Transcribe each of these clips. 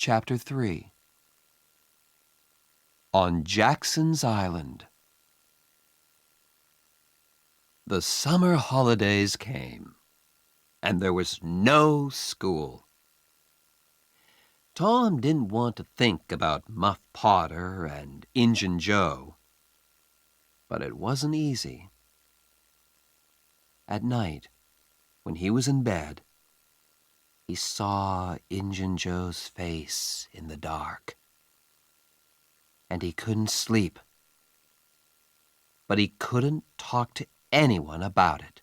Chapter 3 On Jackson's Island. The summer holidays came, and there was no school. Tom didn't want to think about Muff Potter and Injun Joe, but it wasn't easy. At night, when he was in bed, he saw Injun Joe's face in the dark, and he couldn't sleep. But he couldn't talk to anyone about it.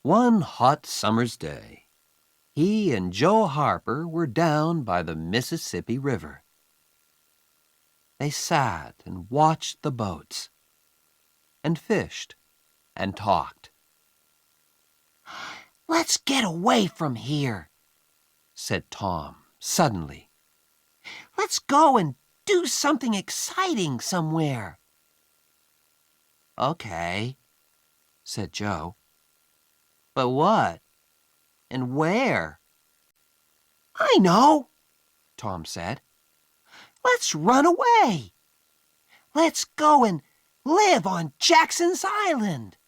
One hot summer's day, he and Joe Harper were down by the Mississippi River. They sat and watched the boats, and fished, and talked. "Let's get away from here," said Tom suddenly. "Let's go and do something exciting somewhere." "Okay," said Joe. "But what? And where?" "I know," Tom said. "Let's run away. Let's go and live on Jackson's Island.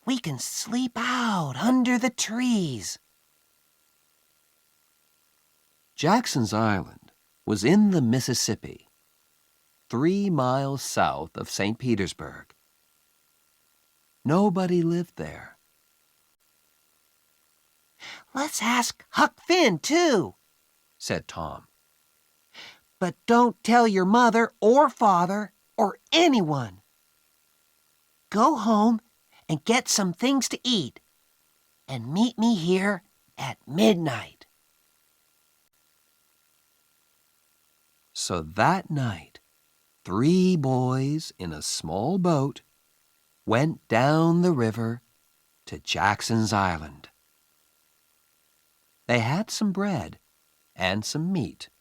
We can sleep out under the trees." Jackson's Island was in the Mississippi, 3 miles south of St. Petersburg. Nobody lived there. "Let's ask Huck Finn, too," said Tom. "But don't tell your mother or father or anyone. Go home and get some things to eat, and meet me here at midnight." So that night, 3 boys in a small boat went down the river to Jackson's Island. They had some bread and some meat,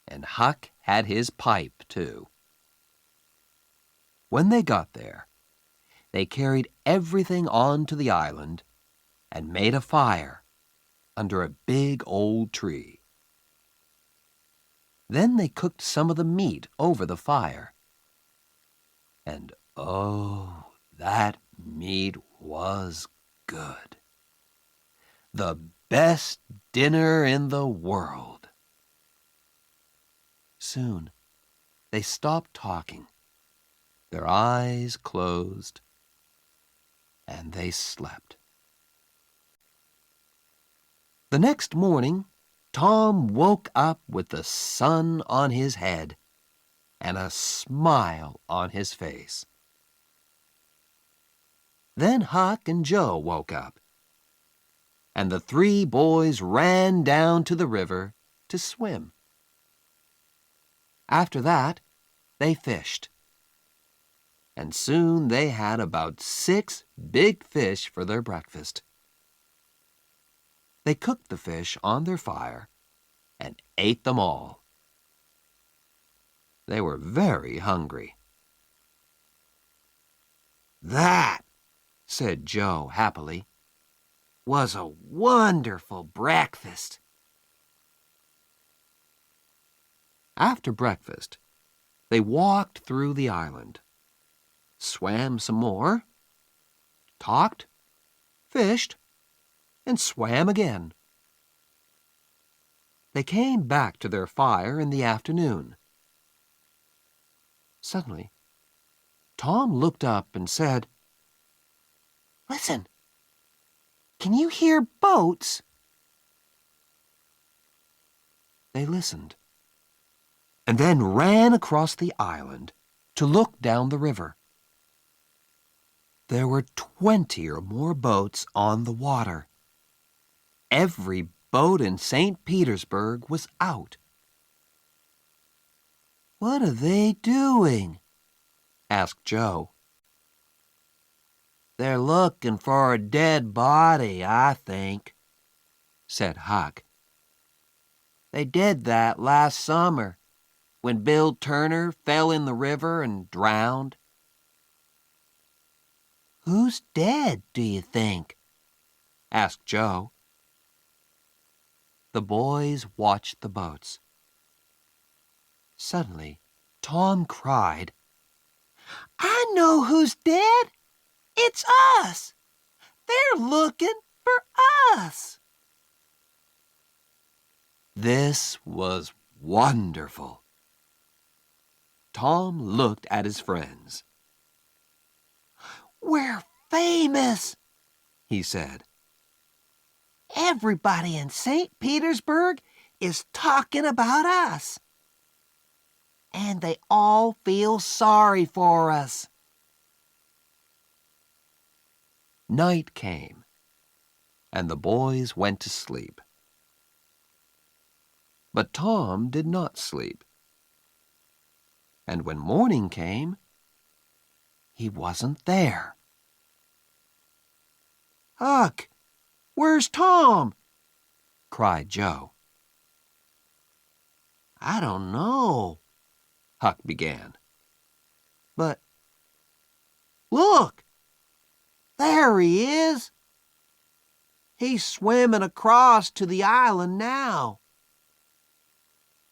and Huck had his pipe, too. When they got there, they carried everything onto the island and made a fire under a big old tree. Then they cooked some of the meat over the fire. And oh, that meat was good. The best dinner in the world. Soon, they stopped talking. Their eyes closed, and they slept. The next morning, Tom woke up with the sun on his head and a smile on his face. Then Huck and Joe woke up, and the 3 boys ran down to the river to swim. After that, they fished, and soon they had about 6 big fish for their breakfast. They cooked the fish on their fire and ate them all. They were very hungry. "That," said Joe happily, "was a wonderful breakfast." After breakfast, they walked through the island, swam some more, talked, fished, and swam again. They came back to their fire in the afternoon. Suddenly, Tom looked up and said, "Listen, can you hear boats?" They listened, and then ran across the island to look down the river. There were 20 or more boats on the water. Every boat in St. Petersburg was out. "What are they doing?" asked Joe. "They're looking for a dead body, I think," said Huck. "They did that last summer, when Bill Turner fell in the river and drowned." "Who's dead, do you think?" asked Joe. The boys watched the boats. Suddenly, Tom cried, "I know who's dead! It's us! They're looking for us!" This was wonderful. Tom looked at his friends. "We're famous," he said. "Everybody in St. Petersburg is talking about us. And they all feel sorry for us." Night came, and the boys went to sleep. But Tom did not sleep. And when morning came, he wasn't there. "Huck, where's Tom?" cried Joe. "I don't know," Huck began. "But look, there he is. He's swimming across to the island now.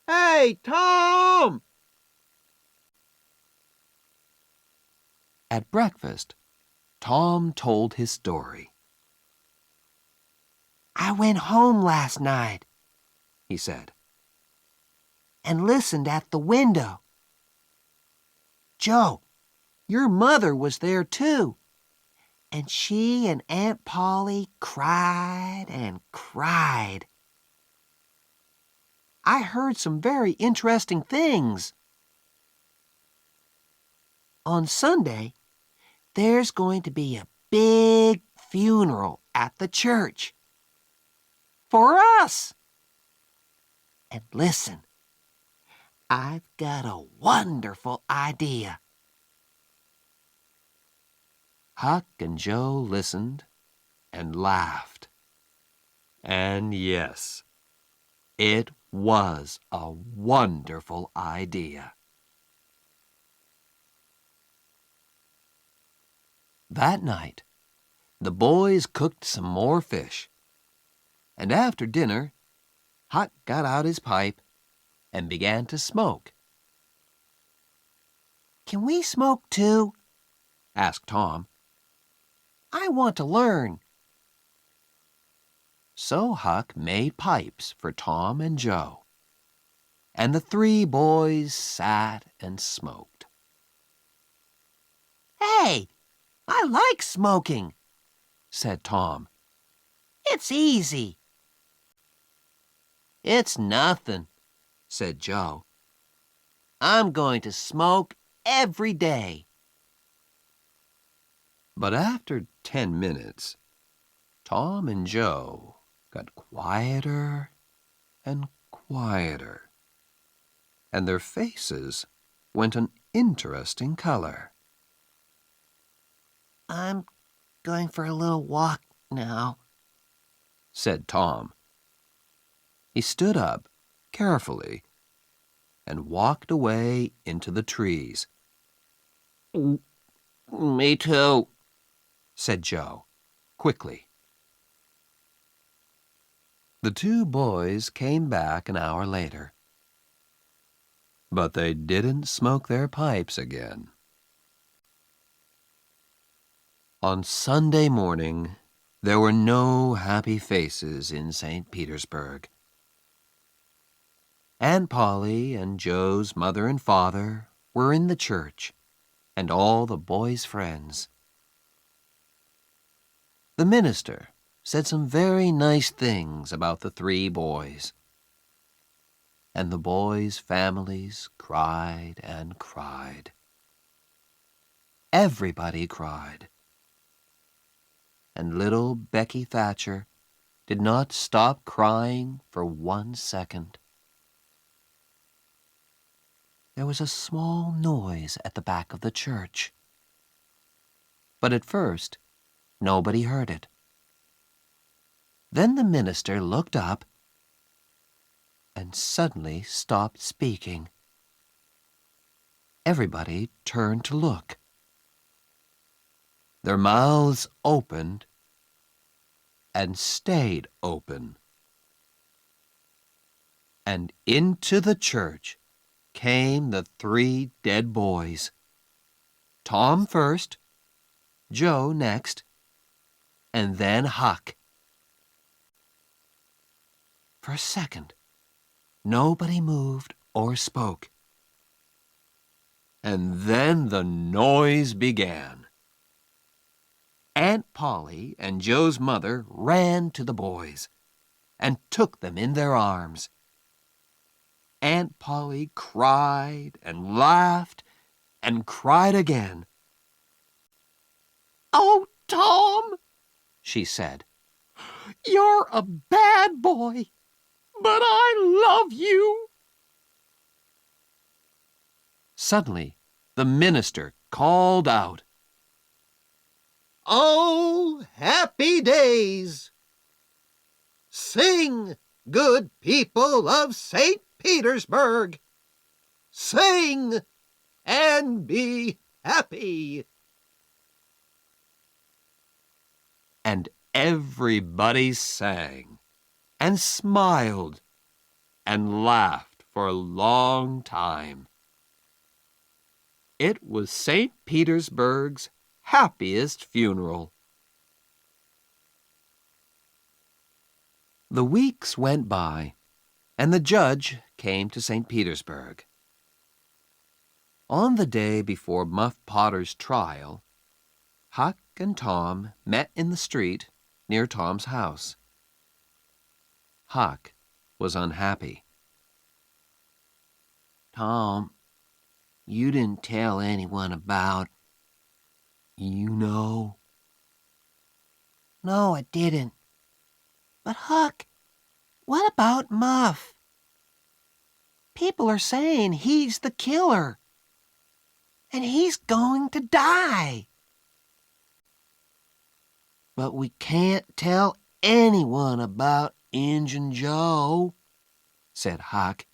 Hey, Tom!" At breakfast, Tom told his story. "I went home last night," he said, "and listened at the window. Joe, your mother was there too, and she and Aunt Polly cried and cried. I heard some very interesting things. On Sunday, there's going to be a big funeral at the church. For us. And listen, I've got a wonderful idea." Huck and Joe listened and laughed. And yes, it was a wonderful idea. That night, the boys cooked some more fish. And after dinner, Huck got out his pipe and began to smoke. "Can we smoke too?" asked Tom. "I want to learn." So Huck made pipes for Tom and Joe, and the three boys sat and smoked. "Hey, I like smoking," said Tom. "It's easy." "It's nothing," said Joe. "I'm going to smoke every day." But after 10 minutes, Tom and Joe got quieter and quieter, and their faces went an interesting color. "I'm going for a little walk now," said Tom. He stood up carefully and walked away into the trees. "Me too," said Joe, quickly. The two boys came back an hour later, but they didn't smoke their pipes again. On Sunday morning, there were no happy faces in St. Petersburg. Aunt Polly and Joe's mother and father were in the church, and all the boys' friends. The minister said some very nice things about the three boys. And the boys' families cried and cried. Everybody cried. And little Becky Thatcher did not stop crying for 1 second. There was a small noise at the back of the church. But at first, nobody heard it. Then the minister looked up and suddenly stopped speaking. Everybody turned to look. Their mouths opened and stayed open. And into the church came the 3 dead boys. Tom first, Joe next, and then Huck. For a second, nobody moved or spoke. And then the noise began. Aunt Polly and Joe's mother ran to the boys and took them in their arms. Aunt Polly cried and laughed and cried again. "Oh, Tom," she said, "you're a bad boy, but I love you." Suddenly, the minister called out, "Oh, happy days! Sing, good people of St. Petersburg! Sing and be happy!" And everybody sang and smiled and laughed for a long time. It was St. Petersburg's happiest funeral. The weeks went by, and the judge came to St. Petersburg. On the day before Muff Potter's trial, Huck and Tom met in the street near Tom's house. Huck was unhappy. "Tom, you didn't tell anyone about, you know." "No, I didn't. But Huck, what about Muff? People are saying he's the killer, and he's going to die." "But we can't tell anyone about Injun Joe," said Huck.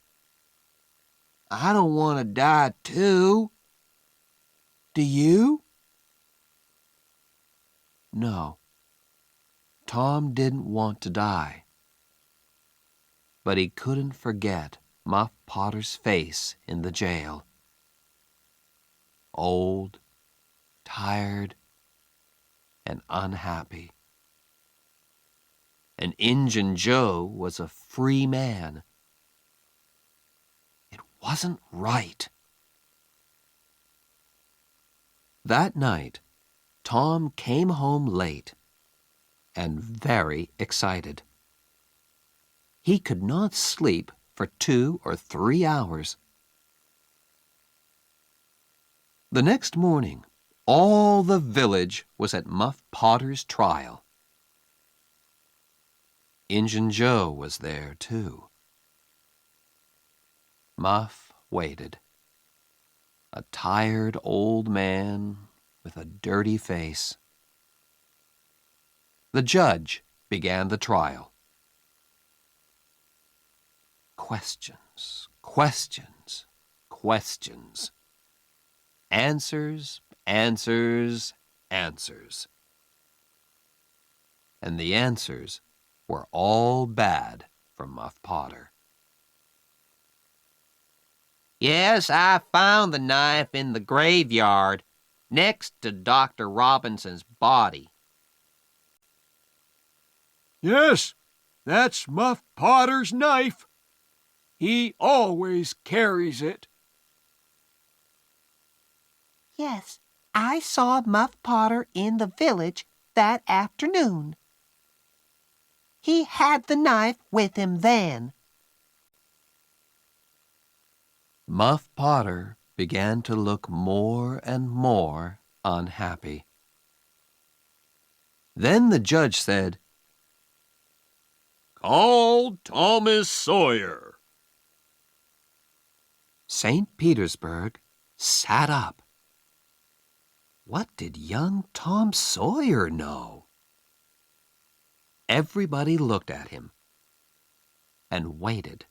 "I don't want to die too. Do you?" No, Tom didn't want to die. But he couldn't forget Muff Potter's face in the jail. Old, tired, and unhappy. And Injun Joe was a free man. It wasn't right. That night, Tom came home late and very excited. He could not sleep for 2 or 3 hours. The next morning, all the village was at Muff Potter's trial. Injun Joe was there, too. Muff waited, a tired old man with a dirty face. The judge began the trial. Questions, questions, questions. Answers, answers, answers. And the answers were all bad for Muff Potter. "Yes, I found the knife in the graveyard, next to Dr. Robinson's body." "Yes, that's Muff Potter's knife. He always carries it." "Yes, I saw Muff Potter in the village that afternoon. He had the knife with him then." Muff Potter began to look more and more unhappy. Then the judge said, "Call Thomas Sawyer." St. Petersburg sat up. What did young Tom Sawyer know? Everybody looked at him and waited.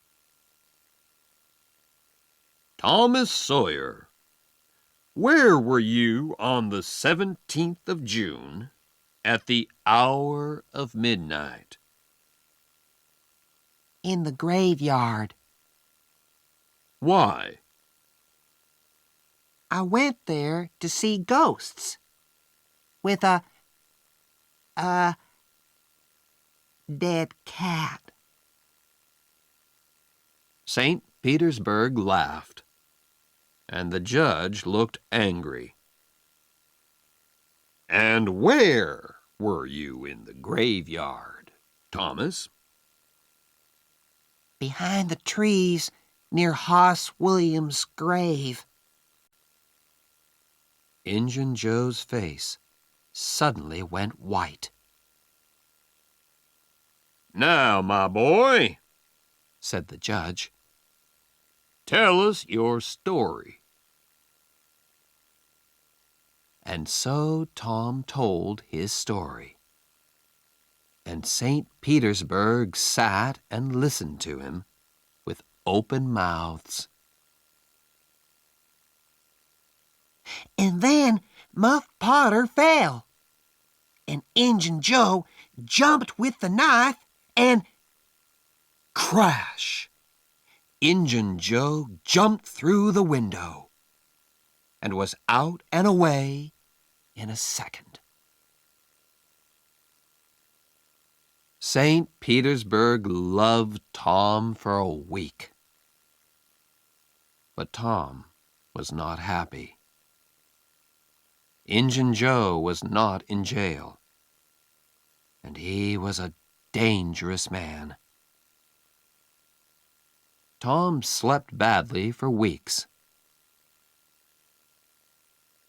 "Thomas Sawyer, where were you on the 17th of June at the hour of midnight?" "In the graveyard," Why? I went there to see ghosts with a dead cat. St. Petersburg laughed, and the judge looked angry. And where were you in the graveyard, Thomas? Behind the trees near Hoss Williams' grave. Injun Joe's face suddenly went white. Now, my boy, said the judge, tell us your story. And so Tom told his story. And St. Petersburg sat and listened to him with open mouths. And then Muff Potter fell, and Injun Joe jumped with the knife and crash! Injun Joe jumped through the window and was out and away in a second. St. Petersburg loved Tom for a week. But Tom was not happy. Injun Joe was not in jail, and he was a dangerous man. Tom slept badly for weeks.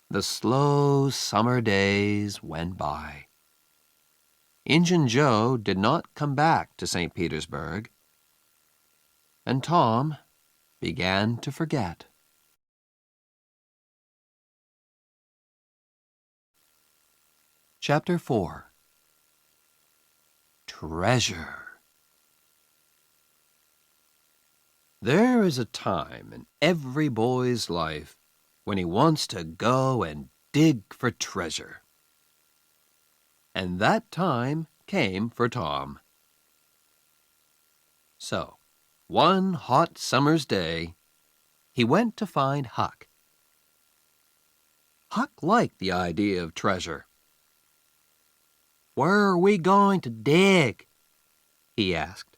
The slow summer days went by. Injun Joe did not come back to St. Petersburg, and Tom began to forget. Chapter 4. Treasure. There is a time in every boy's life when he wants to go and dig for treasure. And that time came for Tom. So, one hot summer's day, he went to find Huck. Huck liked the idea of treasure. "Where are we going to dig?" he asked.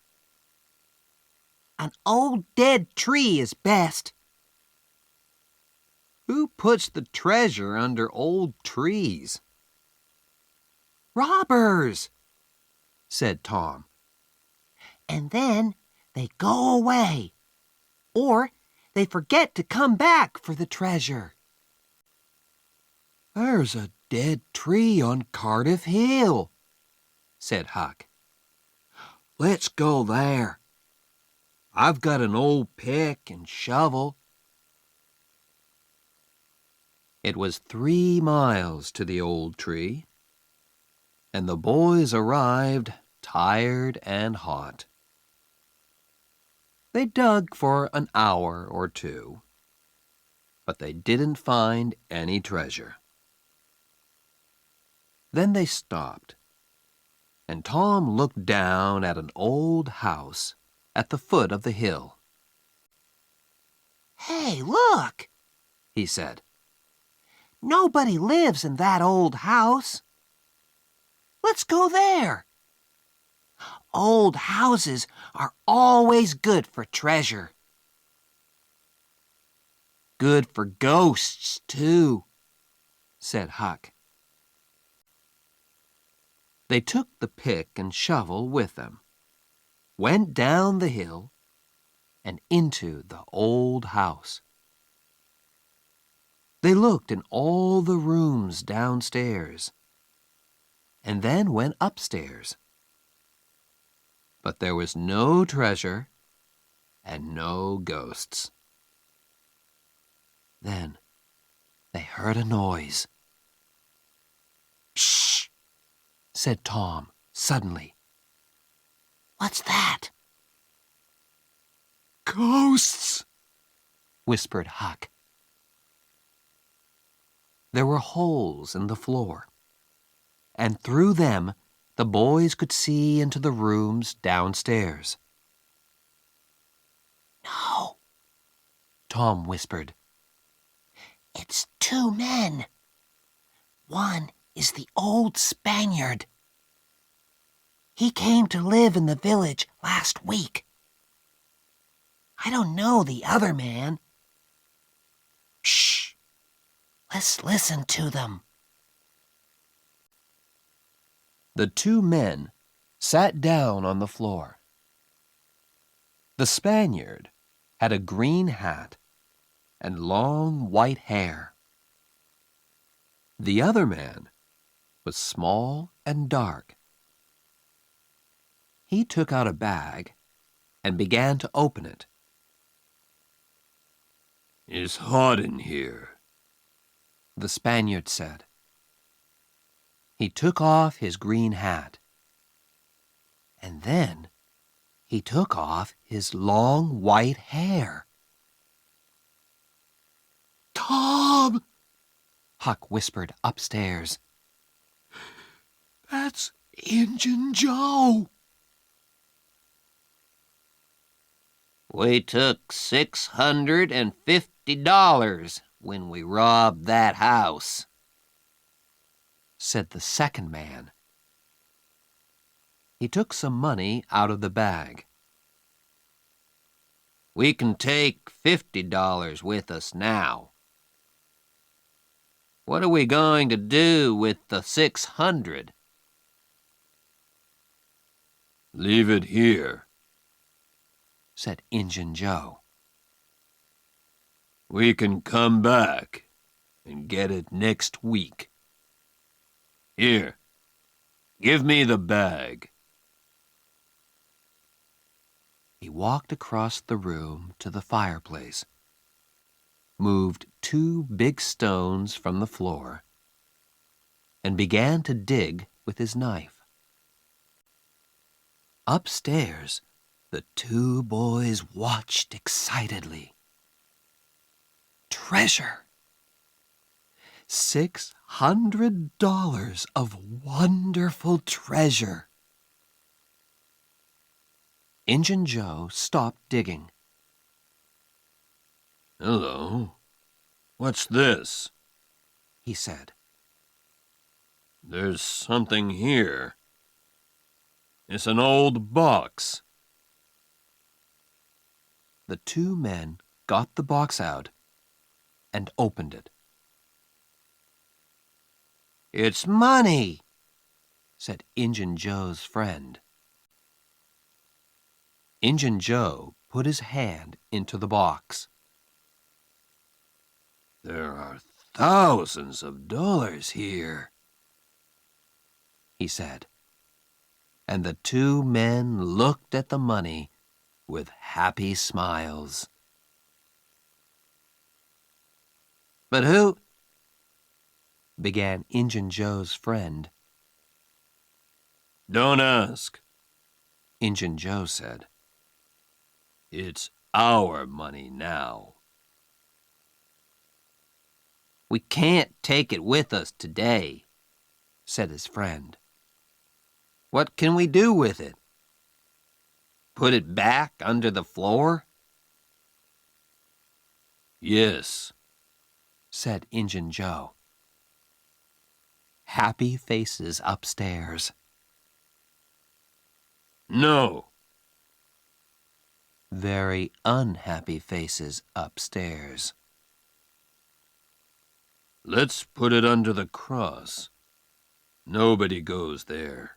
"An old dead tree is best." Who puts the treasure under old trees? "Robbers," said Tom. "And then they go away, or they forget to come back for the treasure." "There's a dead tree on Cardiff Hill," said Huck. "Let's go there. I've got an old pick and shovel." It was 3 miles to the old tree, and the boys arrived tired and hot. They dug for an hour or two, but they didn't find any treasure. Then they stopped, and Tom looked down at an old house at the foot of the hill. "Hey, look," he said. "Nobody lives in that old house. Let's go there. Old houses are always good for treasure." "Good for ghosts, too," said Huck. They took the pick and shovel with them, went down the hill, and into the old house. They looked in all the rooms downstairs, and then went upstairs. But there was no treasure and no ghosts. Then they heard a noise. "Shh!" said Tom suddenly. "What's that?" "Ghosts!" whispered Huck. There were holes in the floor, and through them the boys could see into the rooms downstairs. "No," Tom whispered. It's 2 men. One is the old Spaniard. He came to live in the village last week. I don't know the other man. Shh! Let's listen to them. The 2 men sat down on the floor. The Spaniard had a green hat and long white hair. The other man was small and dark. He took out a bag and began to open it. "It's hot in here," the Spaniard said. He took off his green hat, and then he took off his long white hair. "Tom!" Huck whispered upstairs. "That's Injun Joe." "We took $650 when we robbed that house," said the second man. He took some money out of the bag. "We can take $50 with us now. What are we going to do with the 600? "Leave it here," said Injun Joe. "We can come back and get it next week. Here, give me the bag." He walked across the room to the fireplace, moved 2 big stones from the floor, and began to dig with his knife. Upstairs, the 2 boys watched excitedly. Treasure! $600 of wonderful treasure! Injun Joe stopped digging. "Hello, what's this?" he said. "There's something here. It's an old box." The 2 men got the box out and opened it. "It's money," said Injun Joe's friend. Injun Joe put his hand into the box. "There are thousands of dollars here," he said, and the 2 men looked at the money with happy smiles. "But who—" began Injun Joe's friend. "Don't ask," Injun Joe said. "It's our money now." "We can't take it with us today," said his friend. "What can we do with it? Put it back under the floor?" "Yes," said Injun Joe. Happy faces upstairs. "No." Very unhappy faces upstairs. "Let's put it under the cross. Nobody goes there.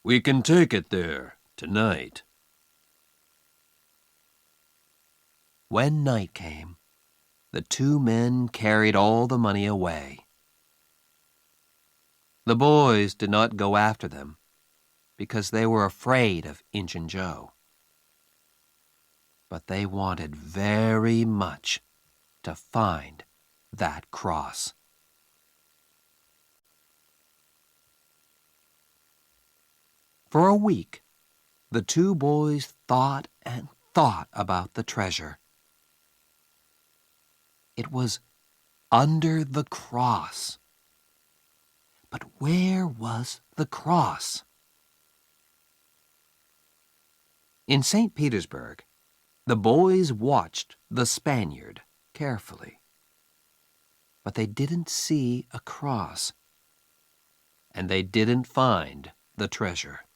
We can take it there tonight." When night came, the 2 men carried all the money away. The boys did not go after them because they were afraid of Injun Joe. But they wanted very much to find that cross. For a week, the 2 boys thought and thought about the treasure. It was under the cross. But where was the cross? In St. Petersburg, The boys watched the Spaniard carefully, but they didn't see a cross, and they didn't find the treasure.